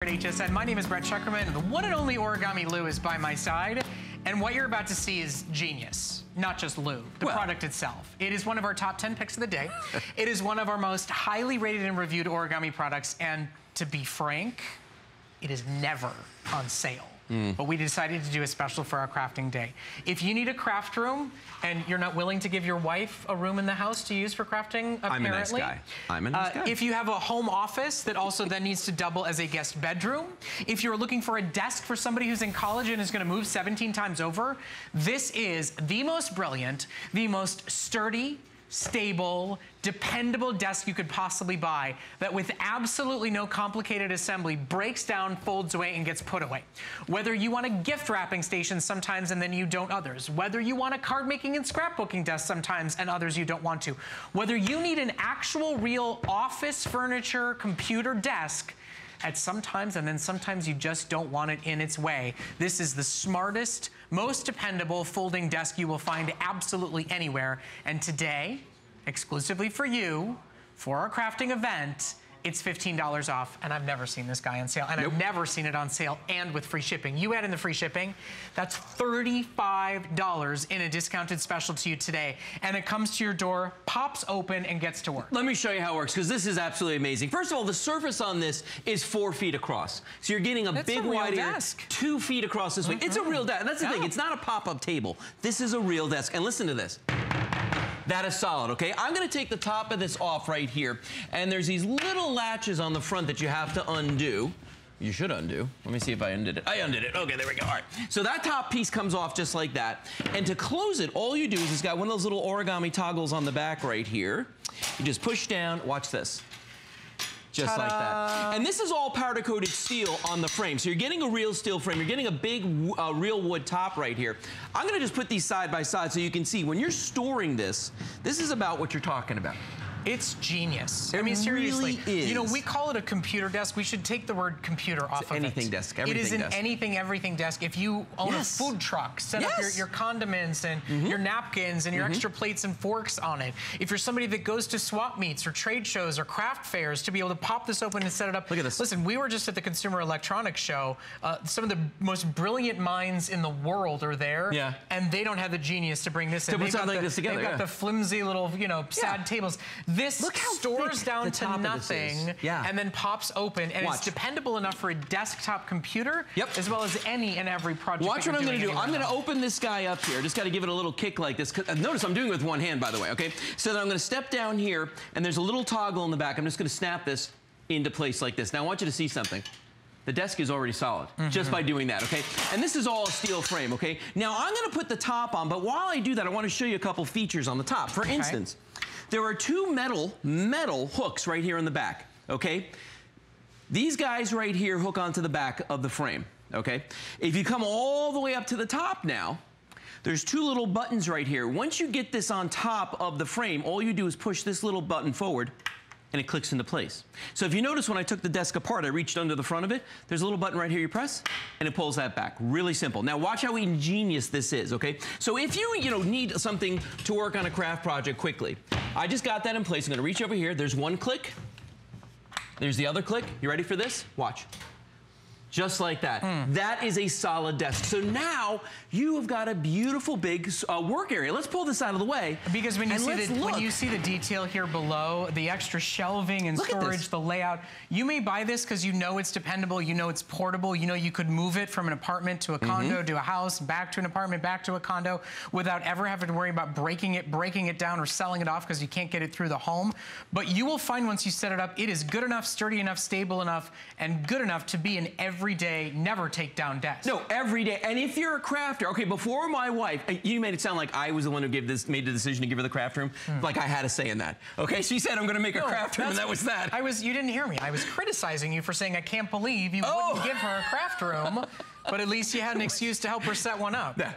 At HSN. My name is Brett Schuckerman, and the one and only Origami Lou is by my side. And what you're about to see is genius, not just Lou, the product itself. It is one of our top 10 picks of the day. It is one of our most highly rated and reviewed origami products, and to be frank, it is never on sale. But we decided to do a special for our crafting day. If you need a craft room and you're not willing to give your wife a room in the house to use for crafting, apparently. I'm a nice guy. I'm a nice guy. If you have a home office that also then needs to double as a guest bedroom, if you're looking for a desk for somebody who's in college and is going to move 17 times over, this is the most brilliant, the most sturdy, stable, dependable desk you could possibly buy that with absolutely no complicated assembly breaks down, folds away, and gets put away. Whether you want a gift wrapping station sometimes and then you don't others. Whether you want a card making and scrapbooking desk sometimes and others you don't want to. Whether you need an actual real office furniture computer desk at sometimes, and then sometimes you just don't want it in its way. This is the smartest, most dependable folding desk you will find absolutely anywhere. And today, exclusively for you, for our crafting event, it's $15 off, and I've never seen this guy on sale, and I've never seen it on sale and with free shipping. You add in the free shipping, that's $35 in a discounted special to you today, and it comes to your door, pops open, and gets to work. Let me show you how it works, because this is absolutely amazing. First of all, the surface on this is 4 feet across. So you're getting a big wide desk. 2 feet across this way. It's a real desk. That's the thing. It's not a pop-up table. This is a real desk. And listen to this. That is solid, okay? I'm gonna take the top of this off right here, and there's these little latches on the front that you have to undo. You should undo. Let me see if I undid it. I undid it. Okay, there we go. All right. So that top piece comes off just like that. And to close it, all you do is it's got one of those little origami toggles on the back right here. You just push down. Watch this. Just like that. And this is all powder coated steel on the frame. So you're getting a real steel frame. You're getting a big real wood top right here. I'm gonna just put these side by side so you can see when you're storing this, this is about what you're talking about. It's genius. I mean, seriously, really is. You know, we call it a computer desk. We should take the word computer off of it. Anything desk, everything desk. It is an anything, everything desk. If you own a food truck, set up your condiments and your napkins and your extra plates and forks on it. If you're somebody that goes to swap meets or trade shows or craft fairs, to be able to pop this open and set it up. Look at this. Listen, we were just at the Consumer Electronics Show. Some of the most brilliant minds in the world are there. Yeah. And they don't have the genius to bring this in. To put something like this together. They've got the flimsy little, you know, sad tables. This stores down to nothing and then pops open, and it's dependable enough for a desktop computer as well as any and every project. Watch what I'm going to do. I'm going to open this guy up here. Just got to give it a little kick like this. Notice I'm doing it with one hand, by the way, okay? So then I'm going to step down here, and there's a little toggle in the back. I'm just going to snap this into place like this. Now I want you to see something. The desk is already solid just by doing that, okay? And this is all a steel frame, okay? Now I'm going to put the top on, but while I do that, I want to show you a couple features on the top. For instance, there are two metal hooks right here in the back, okay? These guys right here hook onto the back of the frame, okay? If you come all the way up to the top now, there's two little buttons right here. Once you get this on top of the frame, all you do is push this little button forward and it clicks into place. So if you notice when I took the desk apart, I reached under the front of it, there's a little button right here you press, and it pulls that back. Really simple. Now watch how ingenious this is, okay? So if you need something to work on a craft project quickly, I just got that in place. I'm gonna reach over here. There's one click. There's the other click. You ready for this? Watch. Just like that. That is a solid desk. So now you have got a beautiful big work area. Let's pull this out of the way. Because when you see the detail here below, the extra shelving and storage, the layout, you may buy this because you know it's dependable, you know it's portable, you know you could move it from an apartment to a condo, to a house, back to an apartment, back to a condo, without ever having to worry about breaking it down or selling it off because you can't get it through the home. But you will find once you set it up, it is good enough, sturdy enough, stable enough, and good enough to be an everyday, never take down desk. No, every day. And if you're a crafter, okay, before my wife, you made it sound like I was the one who made the decision to give her the craft room, like I had a say in that. Okay, she said I'm gonna make a craft room, and that was that. You didn't hear me. I was criticizing you for saying I can't believe you wouldn't give her a craft room. But at least you had an excuse to help her set one up. Yeah,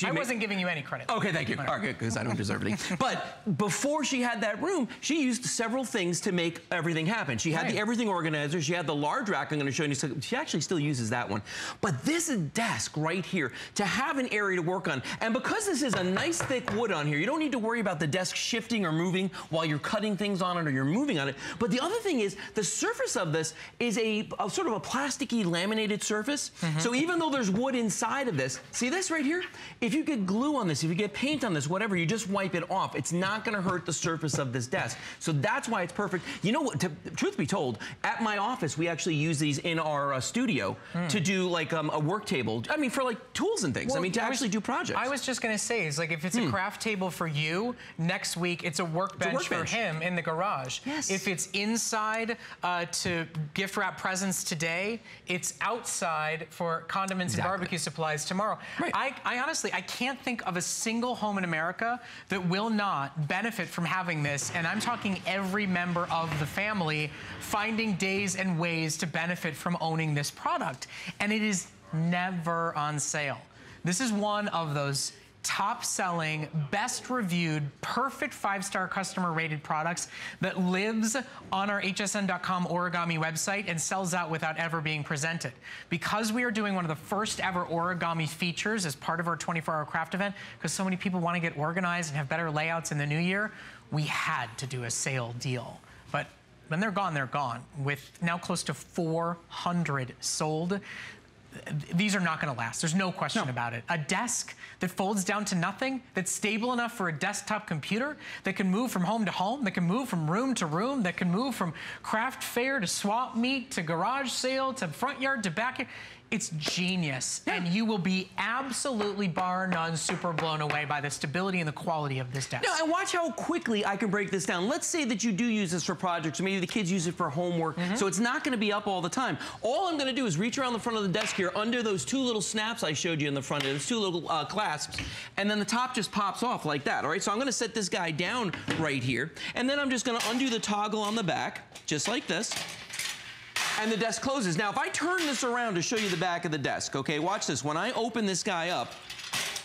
I wasn't giving you any credit. Okay, thank you. All right, because I don't deserve anything. But before she had that room, she used several things to make everything happen. She had the everything organizer. She had the large rack I'm going to show you. So she actually still uses that one. But this is desk right here to have an area to work on. And because this is a nice thick wood on here, you don't need to worry about the desk shifting or moving while you're cutting things on it or you're moving on it. But the other thing is the surface of this is a sort of a plasticky laminated surface. So even though there's wood inside of this, see this right here? If you get glue on this, if you get paint on this, whatever, you just wipe it off. It's not going to hurt the surface of this desk. So that's why it's perfect. You know what, truth be told, at my office, we actually use these in our studio to do like a work table. I mean, for like tools and things. Well, I mean, to actually do projects. I was just going to say, is like if it's a craft table for you, next week it's a workbench for him in the garage. Yes. If it's inside to gift wrap presents today, it's outside for condiments and barbecue supplies tomorrow. Right. I honestly, I can't think of a single home in America that will not benefit from having this, and I'm talking every member of the family finding days and ways to benefit from owning this product. And it is never on sale. This is one of those top-selling, best-reviewed, perfect 5-star customer-rated products that lives on our hsn.com origami website and sells out without ever being presented. Because we are doing one of the first ever origami features as part of our 24-hour craft event, because so many people want to get organized and have better layouts in the new year, we had to do a sale deal. But when they're gone. With now close to 400 sold, these are not going to last. There's no question about it. A desk that folds down to nothing, that's stable enough for a desktop computer, that can move from home to home, that can move from room to room, that can move from craft fair to swap meet to garage sale to front yard to backyard. It's genius, and you will be absolutely bar none super blown away by the stability and the quality of this desk. Now, and watch how quickly I can break this down. Let's say that you do use this for projects, or maybe the kids use it for homework, so it's not going to be up all the time. All I'm going to do is reach around the front of the desk here under those two little snaps I showed you in the front, those two little clasps, and then the top just pops off like that, all right? So I'm going to set this guy down right here, and then I'm just going to undo the toggle on the back, just like this. And the desk closes. Now, if I turn this around to show you the back of the desk, okay, watch this. When I open this guy up,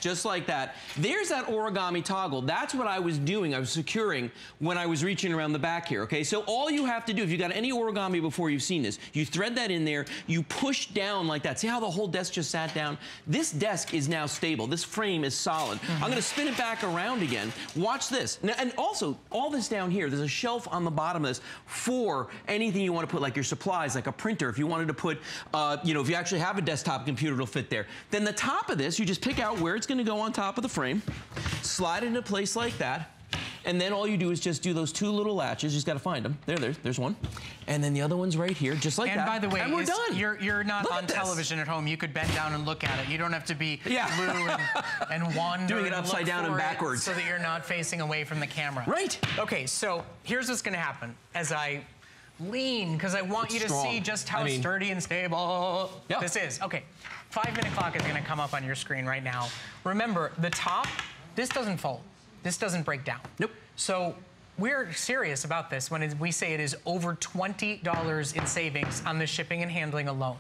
just like that, there's that origami toggle. That's what I was doing. I was securing when I was reaching around the back here, okay? So all you have to do, if you've got any origami before you've seen this, you thread that in there, you push down like that. See how the whole desk just sat down? This desk is now stable. This frame is solid. I'm gonna spin it back around again. Watch this. Now, and also, all this down here, there's a shelf on the bottom of this for anything you want to put, like your supplies, like a printer. If you wanted to put, you know, if you actually have a desktop computer, it'll fit there. Then the top of this, you just pick out where it's going to go on top of the frame, slide it into place like that, and then all you do is just do those two little latches. You just got to find them. There's one. And then the other one's right here, just like that. And by the way, and we're done. You're not on television at home. You could bend down and look at it. You don't have to be Lou and wander. Doing it upside down and backwards. So that you're not facing away from the camera. Right. Okay, so here's what's going to happen as I lean, because I want you to see just how sturdy and stable this is. Okay, 5-minute clock is going to come up on your screen right now. Remember, the top, this doesn't fold. This doesn't break down. Nope. So we're serious about this when we say it is over $20 in savings on the shipping and handling alone.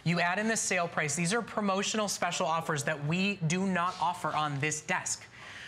You add in the sale price. These are promotional special offers that we do not offer on this desk.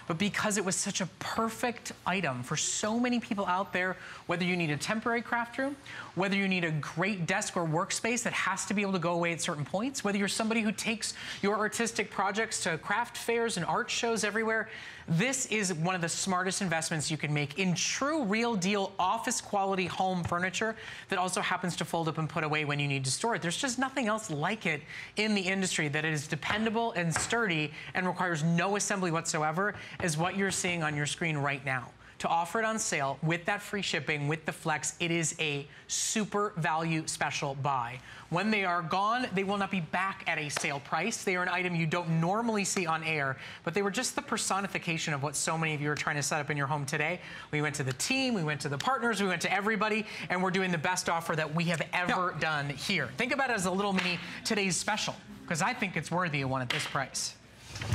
But because it was such a perfect item for so many people out there, whether you need a temporary craft room, whether you need a great desk or workspace that has to be able to go away at certain points, whether you're somebody who takes your artistic projects to craft fairs and art shows everywhere, this is one of the smartest investments you can make in true, real deal office quality home furniture that also happens to fold up and put away when you need to store it. There's just nothing else like it in the industry that is dependable and sturdy and requires no assembly whatsoever, is what you're seeing on your screen right now. To offer it on sale with that free shipping, with the flex, it is a super value special buy. When they are gone, they will not be back at a sale price. They are an item you don't normally see on air, but they were just the personification of what so many of you are trying to set up in your home today. We went to the team, we went to the partners, we went to everybody, and we're doing the best offer that we have ever done here. Think about it as a little mini today's special, because I think it's worthy of one at this price.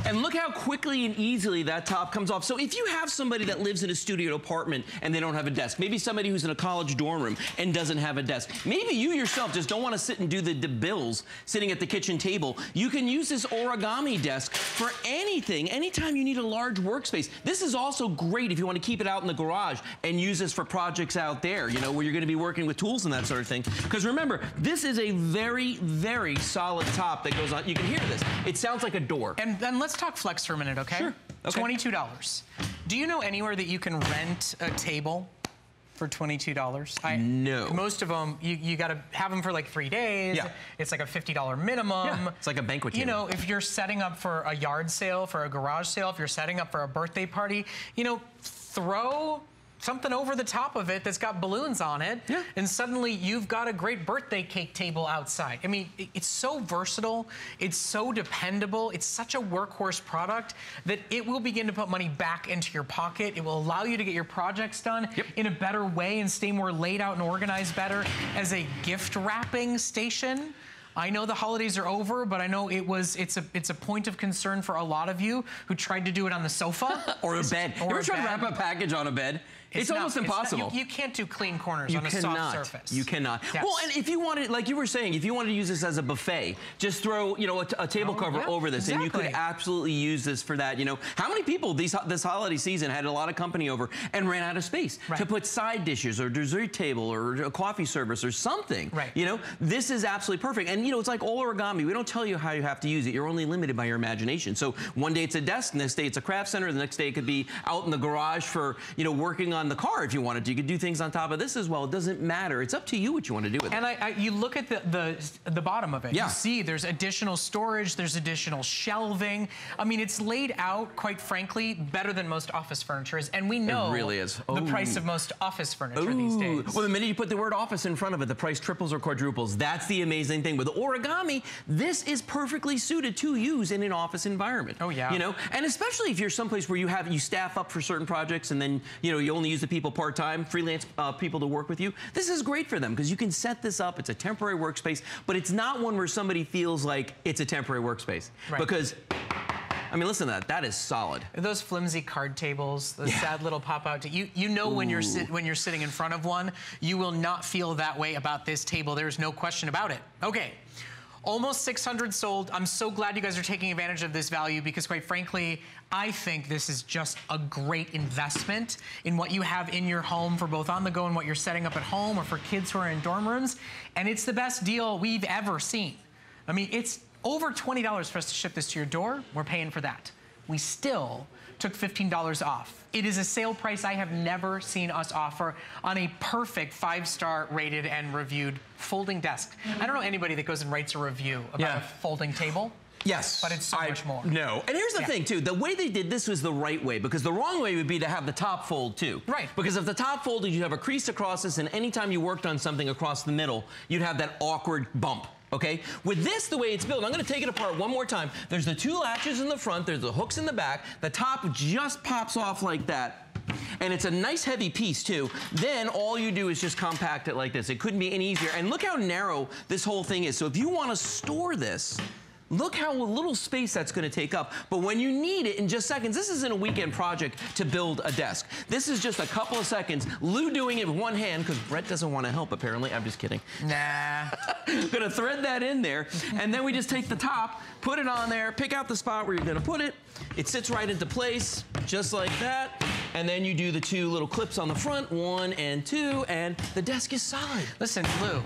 And look how quickly and easily that top comes off. So if you have somebody that lives in a studio apartment and they don't have a desk, maybe somebody who's in a college dorm room and doesn't have a desk, maybe you yourself just don't want to sit and do the bills sitting at the kitchen table, you can use this origami desk for anything, anytime you need a large workspace. This is also great if you want to keep it out in the garage and use this for projects out there, you know, where you're going to be working with tools and that sort of thing. Because remember, this is a very, very solid top that goes on. You can hear this. It sounds like a door. And then let's talk flex for a minute, okay? Sure. Okay. $22. Do you know anywhere that you can rent a table for $22? No. Most of them, you got to have them for like 3 days. Yeah. It's like a $50 minimum. Yeah. It's like a banquet table. You know, if you're setting up for a yard sale, for a garage sale, if you're setting up for a birthday party, you know, throw something over the top of it that's got balloons on it, and suddenly you've got a great birthday cake table outside. I mean, it's so versatile, it's so dependable, it's such a workhorse product that it will begin to put money back into your pocket. It will allow you to get your projects done in a better way and stay more laid out and organized better. As a gift wrapping station, I know the holidays are over, but I know it's a point of concern for a lot of you who tried to do it on the sofa. Or a bed. You ever tried to wrap a package on a bed? It's almost impossible. You can't do clean corners on a soft surface. You cannot. Yes. Well, and if you wanted, like you were saying, if you wanted to use this as a buffet, just throw, you know, a table cover over this, and you could absolutely use this for that. You know, how many people this holiday season had a lot of company over and ran out of space to put side dishes or dessert table or a coffee service or something? Right. You know, this is absolutely perfect. And you know, it's like all origami. We don't tell you how you have to use it. You're only limited by your imagination. So one day it's a desk, next day it's a craft center, the next day it could be out in the garage for, you know, working on the car if you wanted to. You could do things on top of this as well. It doesn't matter. It's up to you what you want to do with it. And you look at the bottom of it. You see there's additional storage, there's additional shelving. I mean, it's laid out, quite frankly, better than most office furniture is. And we know it really is. The price of most office furniture these days. Well, the minute you put the word office in front of it, the price triples or quadruples. That's the amazing thing. With origami, this is perfectly suited to use in an office environment. Oh, yeah. You know, and especially if you're someplace where you staff up for certain projects and then, you know, you only use the people part-time, freelance people to work with you. This is great for them because you can set this up. It's a temporary workspace, but it's not one where somebody feels like it's a temporary workspace. Right. Because, I mean, listen to that. That is solid. Those flimsy card tables, the sad little pop-out. You know when you're sitting in front of one, you will not feel that way about this table. There's no question about it. Okay. Almost 600 sold. I'm so glad you guys are taking advantage of this value because, quite frankly, I think this is just a great investment in what you have in your home for both on the go and what you're setting up at home or for kids who are in dorm rooms. And it's the best deal we've ever seen. I mean, it's over $20 for us to ship this to your door. We're paying for that. We still took $15 off. It is a sale price I have never seen us offer on a perfect 5-star rated and reviewed folding desk. I don't know anybody that goes and writes a review about a folding table. Yes. But it's so much more. No. And here's the thing, too. The way they did this was the right way, because the wrong way would be to have the top fold, too. Right. Because if the top folded, you'd have a crease across this, and anytime you worked on something across the middle, you'd have that awkward bump. Okay? With this, the way it's built, I'm going to take it apart one more time. There's the 2 latches in the front. There's the hooks in the back. The top just pops off like that. And it's a nice heavy piece, too. Then all you do is just compact it like this. It couldn't be any easier. And look how narrow this whole thing is. So if you want to store this, look how little space that's going to take up. But when you need it in just seconds, this isn't a weekend project to build a desk. This is just a couple of seconds. Lou doing it with one hand because Brett doesn't want to help, apparently. I'm just kidding. Nah. Gonna thread that in there. And then we just take the top, put it on there, pick out the spot where you're going to put it. It sits right into place, just like that. And then you do the 2 little clips on the front, 1 and 2, and the desk is solid. Listen, Lou,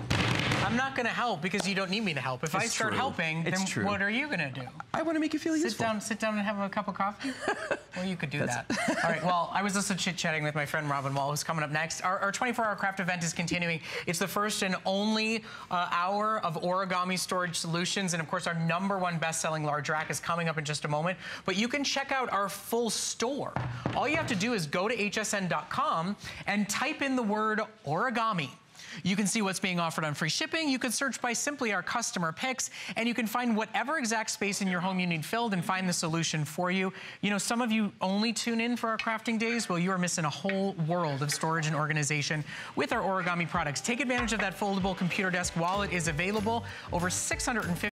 I'm not going to help because you don't need me to help. If I start helping, then what are you going to do? I want to make you feel useful. Sit down and have a cup of coffee? Well, you could do that. All right, well, I was also chit-chatting with my friend Robin Wall, who's coming up next. Our 24-hour craft event is continuing. It's the first and only hour of origami storage solutions, and of course, our #1 best-selling large rack is coming up in just a moment. But you can check out our full store. All you have to do is go to hsn.com and type in the word origami. You can see what's being offered on free shipping. You can search by simply our customer picks, and you can find whatever exact space in your home you need filled and find the solution for you. You know, some of you only tune in for our crafting days. Well, you are missing a whole world of storage and organization with our origami products. Take advantage of that foldable computer desk while it is available. Over 650